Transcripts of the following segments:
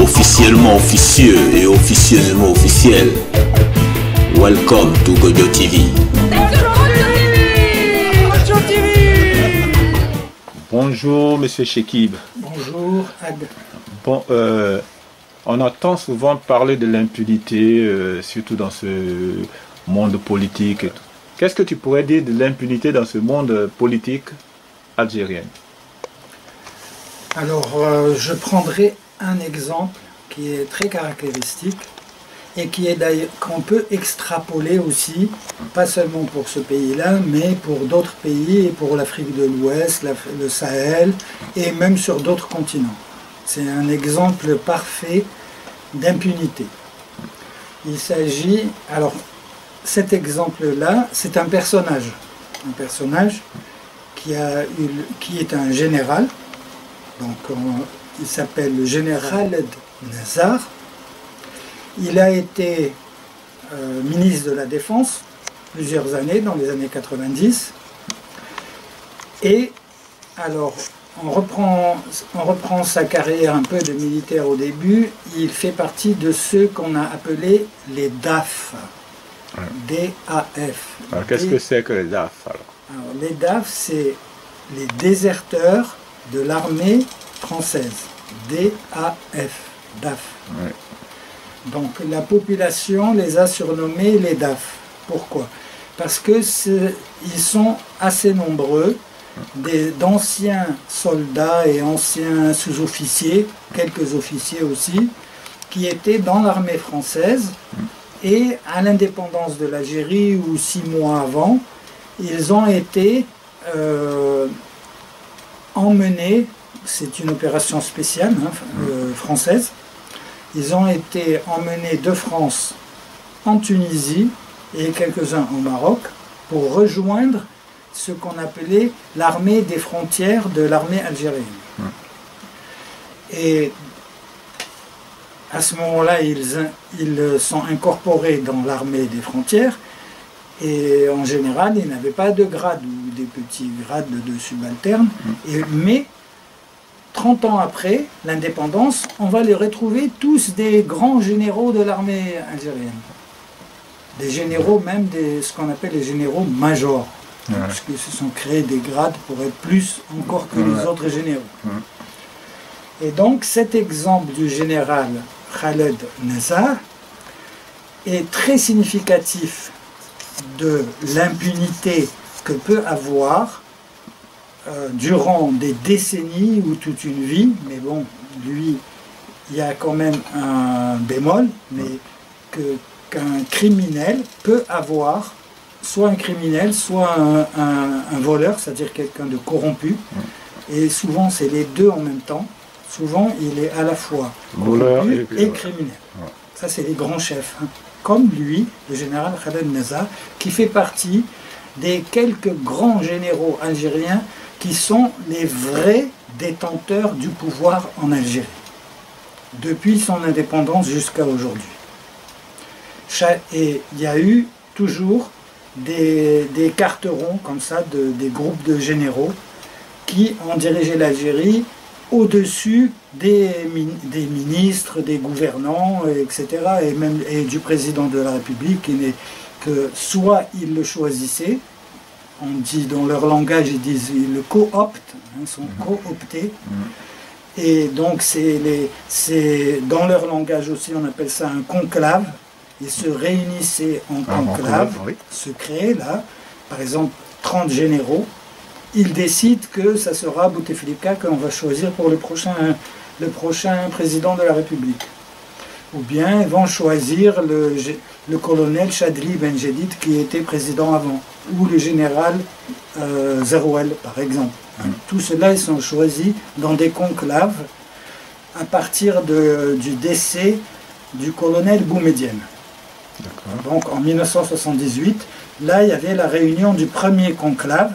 Officiellement officieux et officieusement officiel. Welcome to Gojo TV. Bonjour Monsieur Chekib. Bonjour Ad. Bon, on entend souvent parler de l'impunité, surtout dans ce monde politique. Qu'est-ce que tu pourrais dire de l'impunité dans ce monde politique algérien? Alors, je prendrai un exemple qui est très caractéristique et qui est d'ailleurs qu'on peut extrapoler aussi, pas seulement pour ce pays-là, mais pour d'autres pays et pour l'Afrique de l'Ouest, le Sahel et même sur d'autres continents. C'est un exemple parfait d'impunité. Il s'agit, alors cet exemple-là, c'est un personnage qui est un général, donc il s'appelle le général Nazar. Il a été ministre de la Défense plusieurs années, dans les années 90. Et alors, on reprend sa carrière un peu de militaire au début. Il fait partie de ceux qu'on a appelés les DAF. D-A-F. Alors, qu'est-ce que c'est que les DAF alors, les DAF, c'est les déserteurs de l'armée française. D-A-F. DAF. Oui. Donc la population les a surnommés les DAF. Pourquoi? Parce que ils sont assez nombreux, d'anciens soldats et anciens sous-officiers, quelques officiers aussi, qui étaient dans l'armée française. Et à l'indépendance de l'Algérie, ou 6 mois avant, ils ont été emmenés, c'est une opération spéciale française, ils ont été emmenés de France en Tunisie et quelques-uns au Maroc pour rejoindre ce qu'on appelait l'armée des frontières de l'armée algérienne. Et à ce moment-là, ils sont incorporés dans l'armée des frontières et en général, ils n'avaient pas de grade ou des petits grades de subalternes, mais 30 ans après l'indépendance, on va les retrouver tous des grands généraux de l'armée algérienne. Des généraux, même ce qu'on appelle les généraux majors, puisqu'ils se sont créés des grades pour être plus encore que les autres généraux. Et donc cet exemple du général Khaled Nazar est très significatif de l'impunité que peut avoir durant des décennies ou toute une vie, mais bon, lui, il y a quand même un bémol, mais qu'un criminel peut avoir, soit un criminel, soit un voleur, c'est-à-dire quelqu'un de corrompu, et souvent c'est les deux en même temps. Souvent, il est à la fois corrompu et criminel. Ça, c'est les grands chefs, comme lui, le général Khaled Nazar, qui fait partie des quelques grands généraux algériens qui sont les vrais détenteurs du pouvoir en Algérie, depuis son indépendance jusqu'à aujourd'hui. Et il y a eu toujours des carterons comme ça, des groupes de généraux qui ont dirigé l'Algérie au-dessus des ministres, des gouvernants, etc., et du président de la République, que soit ils le choisissaient, on dit dans leur langage, ils le cooptent, ils sont cooptés, et donc dans leur langage aussi, on appelle ça un conclave. Ils se réunissaient en conclave secret, là, par exemple 30 généraux. Ils décident que ça sera Bouteflika qu'on va choisir pour le prochain président de la République. Ou bien ils vont choisir le colonel Chadli Benjedid qui était président avant, ou le général Zerouel par exemple. Tout cela, ils sont choisis dans des conclaves à partir du décès du colonel Boumedienne. Donc en 1978, là il y avait la réunion du premier conclave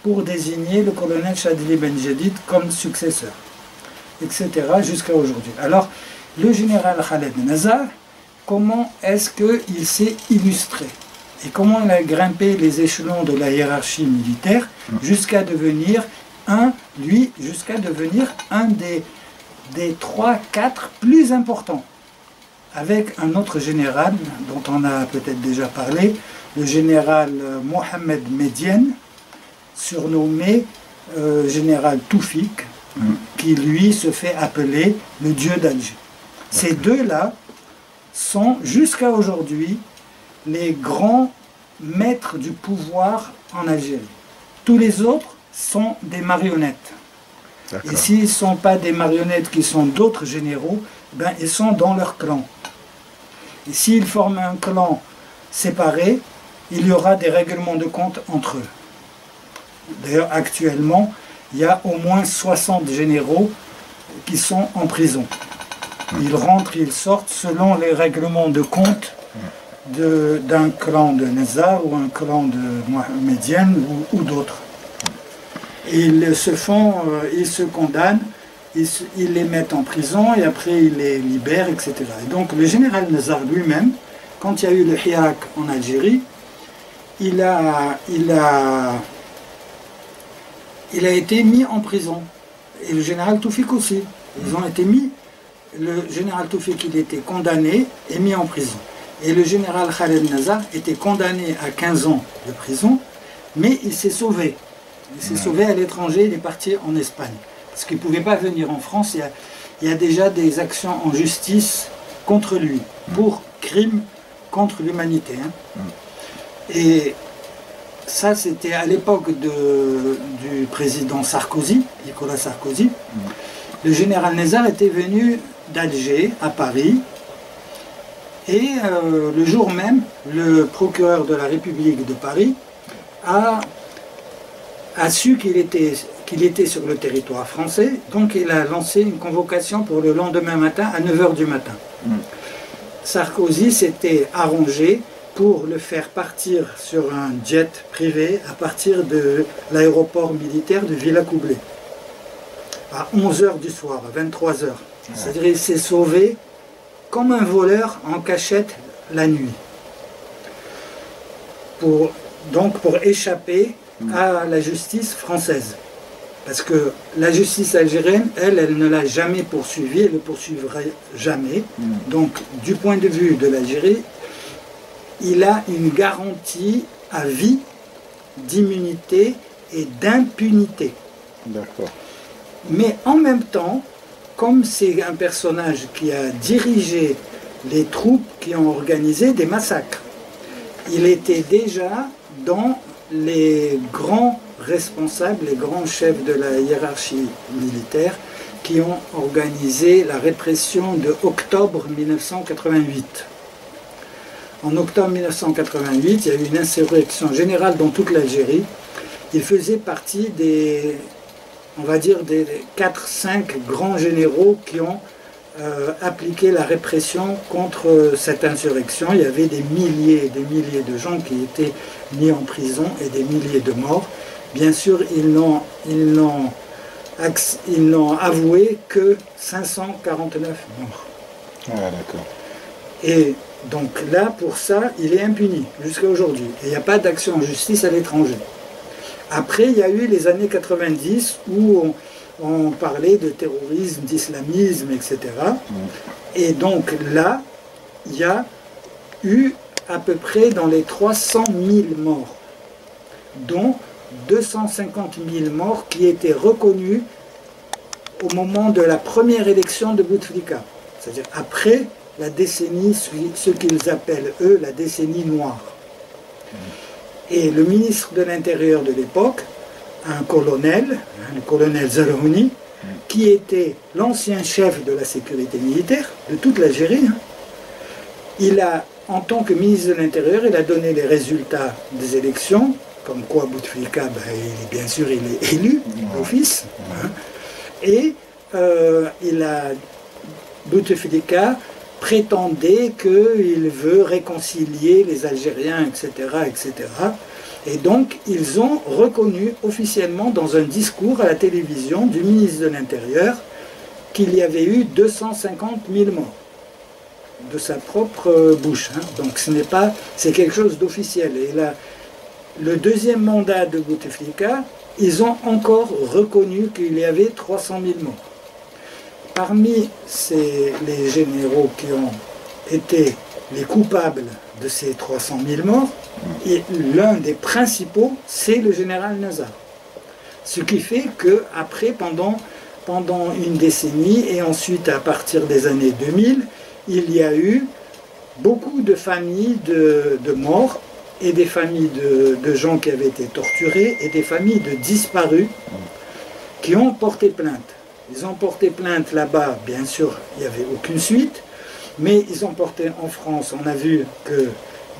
pour désigner le colonel Chadli Benjedid comme successeur, etc. jusqu'à aujourd'hui. Alors, le général Khaled Nazar, comment est-ce qu'il s'est illustré? Et comment il a grimpé les échelons de la hiérarchie militaire jusqu'à devenir un des des 3-4 plus importants, avec un autre général dont on a peut-être déjà parlé, le général Mohamed Medienne, surnommé général Toufik, qui lui se fait appeler le dieu d'Alger. Ces deux-là sont jusqu'à aujourd'hui les grands maîtres du pouvoir en Algérie. Tous les autres sont des marionnettes. Et s'ils ne sont pas des marionnettes qui sont d'autres généraux, ben, ils sont dans leur clan. Et s'ils forment un clan séparé, il y aura des règlements de compte entre eux. D'ailleurs, actuellement, il y a au moins 60 généraux qui sont en prison. Ils rentrent, ils sortent selon les règlements de compte d'un clan de Nizar ou un clan de Mohammedienne ou d'autres. Ils se condamnent, ils les mettent en prison et après ils les libèrent, etc. Et donc le général Nizar lui-même, quand il y a eu le Hirak en Algérie, il a été mis en prison. Et le général Toufik aussi. Ils ont été mis. Le général Toufik, il était condamné et mis en prison. Et le général Khaled Nazar était condamné à 15 ans de prison, mais il s'est sauvé. Il s'est sauvé à l'étranger, il est parti en Espagne. Parce qu'il ne pouvait pas venir en France. Il y a déjà des actions en justice contre lui, pour crimes contre l'humanité. Hein. Et ça, c'était à l'époque du président Sarkozy, Nicolas Sarkozy. Le général Nizar était venu d'Alger à Paris. Et le jour même, le procureur de la République de Paris a su qu'il était sur le territoire français. Donc il a lancé une convocation pour le lendemain matin à 9 h du matin. Sarkozy s'était arrangé pour le faire partir sur un jet privé à partir de l'aéroport militaire de Villacoublay à 11 h du soir, à 23 h. C'est-à-dire qu'il s'est sauvé comme un voleur en cachette la nuit. Pour échapper à la justice française. Parce que la justice algérienne, elle ne l'a jamais poursuivi, elle ne le poursuivra jamais. Donc, du point de vue de l'Algérie, il a une garantie à vie d'immunité et d'impunité. D'accord. Mais en même temps, comme c'est un personnage qui a dirigé les troupes qui ont organisé des massacres, il était déjà dans les grands responsables, les grands chefs de la hiérarchie militaire qui ont organisé la répression de octobre 1988. En octobre 1988, il y a eu une insurrection générale dans toute l'Algérie. Il faisait partie des 4-5 grands généraux qui ont appliqué la répression contre cette insurrection. Il y avait des milliers et des milliers de gens qui étaient mis en prison et des milliers de morts. Bien sûr, ils n'ont avoué que 549 morts. Ah, d'accord. Et donc là, pour ça, il est impuni jusqu'à aujourd'hui. Et il n'y a pas d'action en justice à l'étranger. Après, il y a eu les années 90 où on parlait de terrorisme, d'islamisme, etc. Et donc là, il y a eu à peu près dans les 300 000 morts, dont 250 000 morts qui étaient reconnus au moment de la première élection de Bouteflika. C'est-à-dire après la décennie, ce qu'ils appellent eux la décennie noire. Et le ministre de l'Intérieur de l'époque, un colonel, le colonel Zalouni, qui était l'ancien chef de la sécurité militaire de toute l'Algérie, il a, en tant que ministre de l'Intérieur, il a donné les résultats des élections, comme quoi Bouteflika, bien sûr, il est élu d'office, et Bouteflika prétendait qu'il veut réconcilier les Algériens, etc., etc. Et donc, ils ont reconnu officiellement dans un discours à la télévision du ministre de l'Intérieur qu'il y avait eu 250 000 morts de sa propre bouche. Donc, c'est quelque chose d'officiel. Et là, le deuxième mandat de Bouteflika, ils ont encore reconnu qu'il y avait 300 000 morts. parmi les généraux qui ont été les coupables de ces 300 000 morts, et l'un des principaux, c'est le général Nezzar. Ce qui fait qu'après, pendant une décennie, et ensuite à partir des années 2000, il y a eu beaucoup de familles de morts, et des familles de gens qui avaient été torturés, et des familles de disparus qui ont porté plainte. Ils ont porté plainte là-bas, bien sûr, il n'y avait aucune suite, mais ils ont porté en France. On a vu que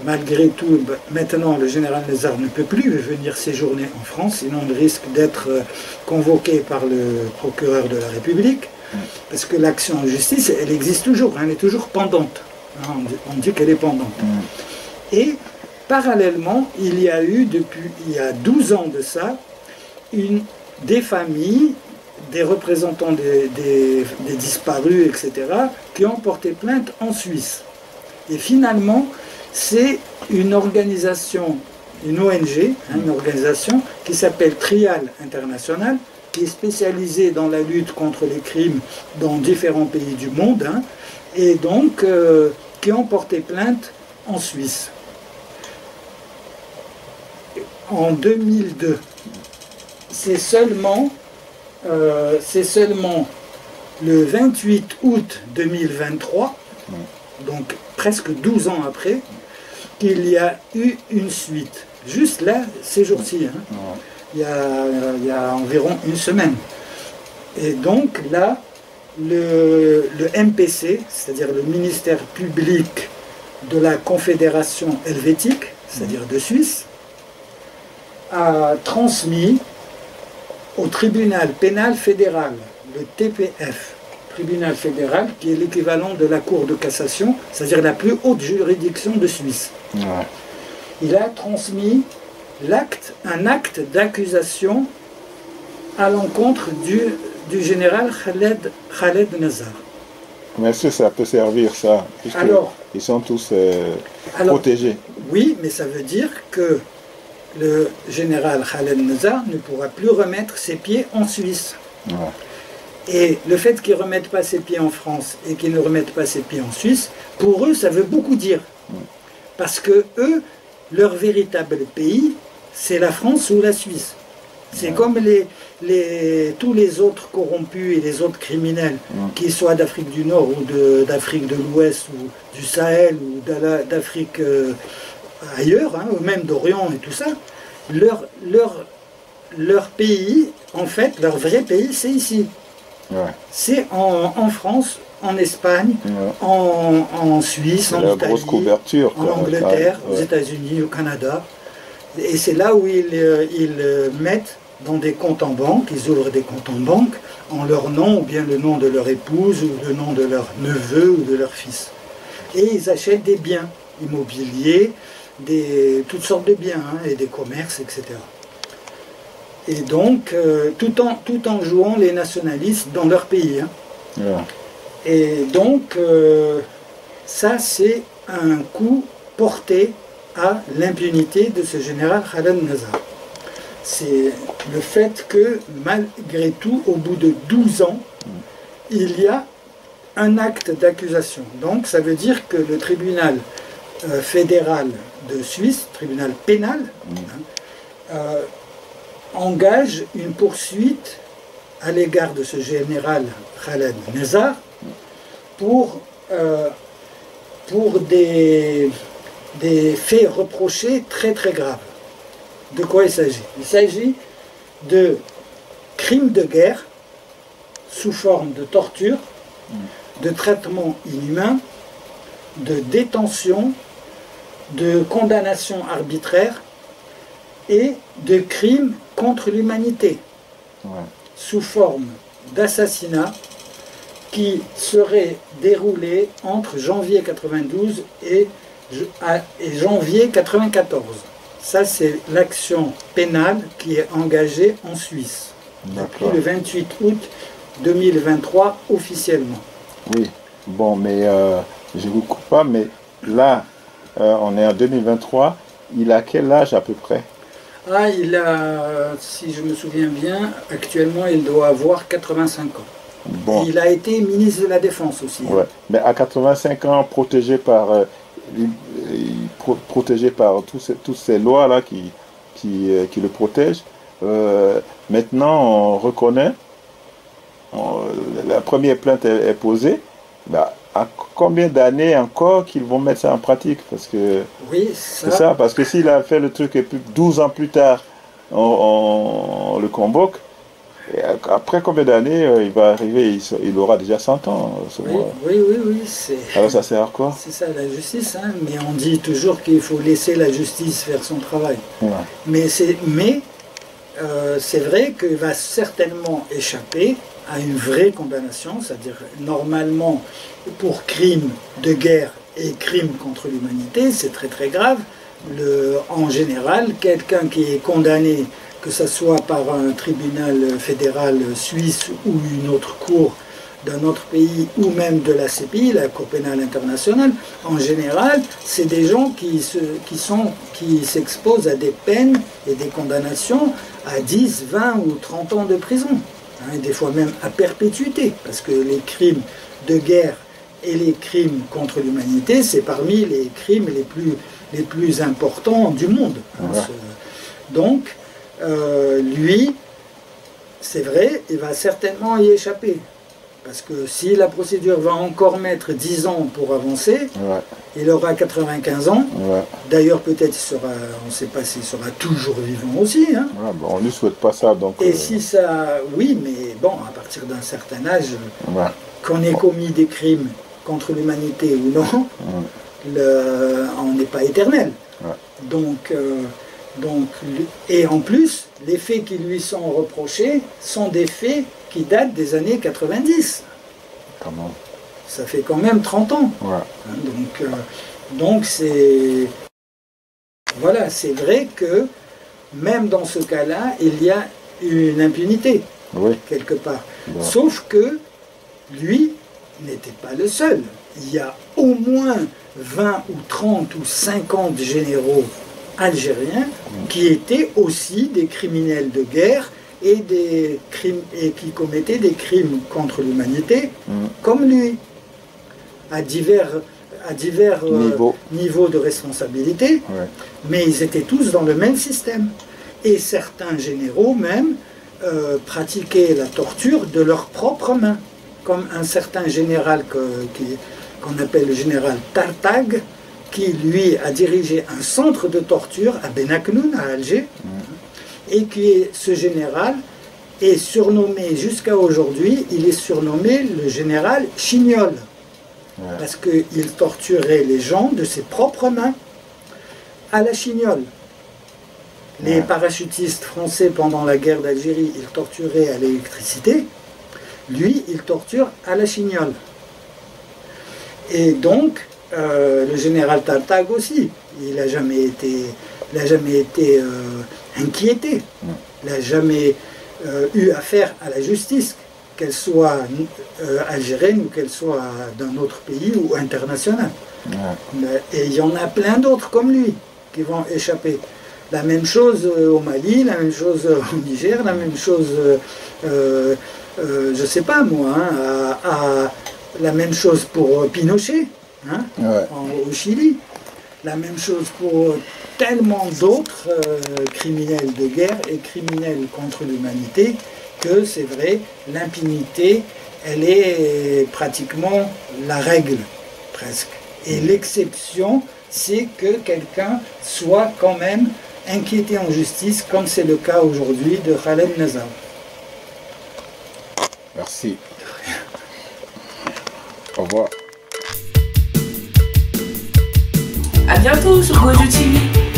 malgré tout, maintenant le général Nezzar ne peut plus venir séjourner en France, sinon il risque d'être convoqué par le procureur de la République, parce que l'action en justice, elle existe toujours, elle est toujours pendante. On dit qu'elle est pendante. Et parallèlement, il y a eu, il y a 12 ans de ça, des familles, des représentants des disparus, etc., qui ont porté plainte en Suisse. Et finalement, c'est une organisation, une ONG, une organisation qui s'appelle Trial International, qui est spécialisée dans la lutte contre les crimes dans différents pays du monde, et donc qui ont porté plainte en Suisse. En 2002, c'est seulement le 28 août 2023, donc presque 12 ans après, qu'il y a eu une suite. Juste là, ces jours-ci, il y a environ une semaine. Et donc là, le MPC, c'est-à-dire le ministère public de la Confédération helvétique, c'est-à-dire de Suisse, a transmis au tribunal pénal fédéral, le TPF, tribunal fédéral, qui est l'équivalent de la Cour de cassation, c'est-à-dire la plus haute juridiction de Suisse. Il a transmis un acte d'accusation à l'encontre du général Khaled Nezzar. Mais est-ce que ça peut servir, ça, puisque ils sont tous protégés? Oui, mais ça veut dire que le général Khaled Nezzar ne pourra plus remettre ses pieds en Suisse. Et le fait qu'ils ne remettent pas ses pieds en France et qu'ils ne remettent pas ses pieds en Suisse, pour eux, ça veut beaucoup dire. Parce que eux, leur véritable pays, c'est la France ou la Suisse. C'est comme tous les autres corrompus et les autres criminels, qu'ils soient d'Afrique du Nord ou d'Afrique de l'Ouest ou du Sahel ou d'Afrique ailleurs, ou même d'Orient et tout ça. Leur pays, en fait, leur vrai pays, c'est ici. C'est en France, en Espagne, en Suisse, en Italie, en Angleterre, aux États-Unis, au Canada. Et c'est là où ils mettent dans des comptes en banque, ils ouvrent des comptes en banque en leur nom, ou bien le nom de leur épouse, ou le nom de leur neveu ou de leur fils. Et ils achètent des biens immobiliers, toutes sortes de biens, et des commerces, etc. Et donc, tout en jouant les nationalistes dans leur pays. Et donc, ça, c'est un coup porté à l'impunité de ce général Khaled Nezzar. C'est le fait que, malgré tout, au bout de 12 ans, il y a un acte d'accusation. Donc, ça veut dire que le tribunal fédéral de Suisse, tribunal pénal, engage une poursuite à l'égard de ce général Khaled Nezzar pour des faits reprochés très très graves. De quoi il s'agit? Il s'agit de crimes de guerre sous forme de torture, de traitement inhumain, de détention, de condamnation arbitraire et de crimes contre l'humanité sous forme d'assassinat qui serait déroulé entre janvier 92 et janvier 94. Ça, c'est l'action pénale qui est engagée en Suisse depuis le 28 août 2023 officiellement. Oui, bon, mais je ne vous coupe pas, mais là, on est en 2023, il a quel âge à peu près? Il a, si je me souviens bien, actuellement il doit avoir 85 ans. Bon. Il a été ministre de la Défense aussi. Ouais. Mais à 85 ans, protégé par toutes ces lois-là qui le protègent, maintenant on reconnaît, la première plainte est posée, bah, à combien d'années encore qu'ils vont mettre ça en pratique? Parce que oui, c'est ça, parce que s'il a fait le truc et puis 12 ans plus tard, on le convoque, et après combien d'années il va arriver, il aura déjà 100 ans. Oui. Alors ça sert à quoi? C'est ça la justice, hein, mais on dit toujours qu'il faut laisser la justice faire son travail. Ouais. Mais c'est vrai qu'il va certainement échapper à une vraie condamnation, c'est-à-dire normalement pour crimes de guerre et crimes contre l'humanité, c'est très très grave. En général, quelqu'un qui est condamné, que ce soit par un tribunal fédéral suisse ou une autre cour d'un autre pays, ou même de la CPI, la Cour pénale internationale, en général, c'est des gens qui s'exposent à des peines et des condamnations à 10, 20 ou 30 ans de prison, hein, et des fois même à perpétuité, parce que les crimes de guerre et les crimes contre l'humanité, c'est parmi les crimes les plus importants du monde. Hein, ouais. Donc, lui, c'est vrai, il va certainement y échapper. Parce que si la procédure va encore mettre 10 ans pour avancer, ouais. Il aura 95 ans. Ouais. D'ailleurs, peut-être on ne sait pas s'il sera toujours vivant aussi. Hein. Ouais, bon, on ne lui souhaite pas ça. Donc, et si ça... Oui, mais bon, à partir d'un certain âge, ouais. qu'on ait commis des crimes contre l'humanité ou non, on n'est pas éternel. Ouais. Donc, et en plus, les faits qui lui sont reprochés sont des faits qui datent des années 90. Comment? Ça fait quand même 30 ans. Ouais. Donc c'est... Voilà, c'est vrai que même dans ce cas-là, il y a une impunité, oui. quelque part. Ouais. Sauf que lui n'était pas le seul. Il y a au moins 20 ou 30 ou 50 généraux algériens qui étaient aussi des criminels de guerre et qui commettaient des crimes contre l'humanité, comme lui, à divers niveaux de responsabilité, ouais. Mais ils étaient tous dans le même système. Et certains généraux même pratiquaient la torture de leurs propres mains, comme un certain général qu'on appelle le général Tartag, qui lui a dirigé un centre de torture à Benaknoun, à Alger, et ce général est surnommé, jusqu'à aujourd'hui, il est surnommé le général Chignol, ouais. Parce qu'il torturait les gens de ses propres mains à la chignole. Les ouais. Parachutistes français pendant la guerre d'Algérie, ils torturaient à l'électricité, lui, il torture à la chignole. Et donc, le général Tartag aussi, il n'a jamais été inquiété, il n'a jamais eu affaire à la justice, qu'elle soit algérienne ou qu'elle soit d'un autre pays ou international. Ouais. Et il y en a plein d'autres comme lui qui vont échapper. La même chose au Mali, la même chose au Niger, la même chose, je ne sais pas moi, hein, la même chose pour Pinochet, hein, ouais. Au Chili. La même chose pour tellement d'autres criminels de guerre et criminels contre l'humanité, que c'est vrai, l'impunité, elle est pratiquement la règle, presque. Et l'exception, c'est que quelqu'un soit quand même inquiété en justice, comme c'est le cas aujourd'hui de Khaled Nazar. Merci. Au revoir. À bientôt sur Gojo TV.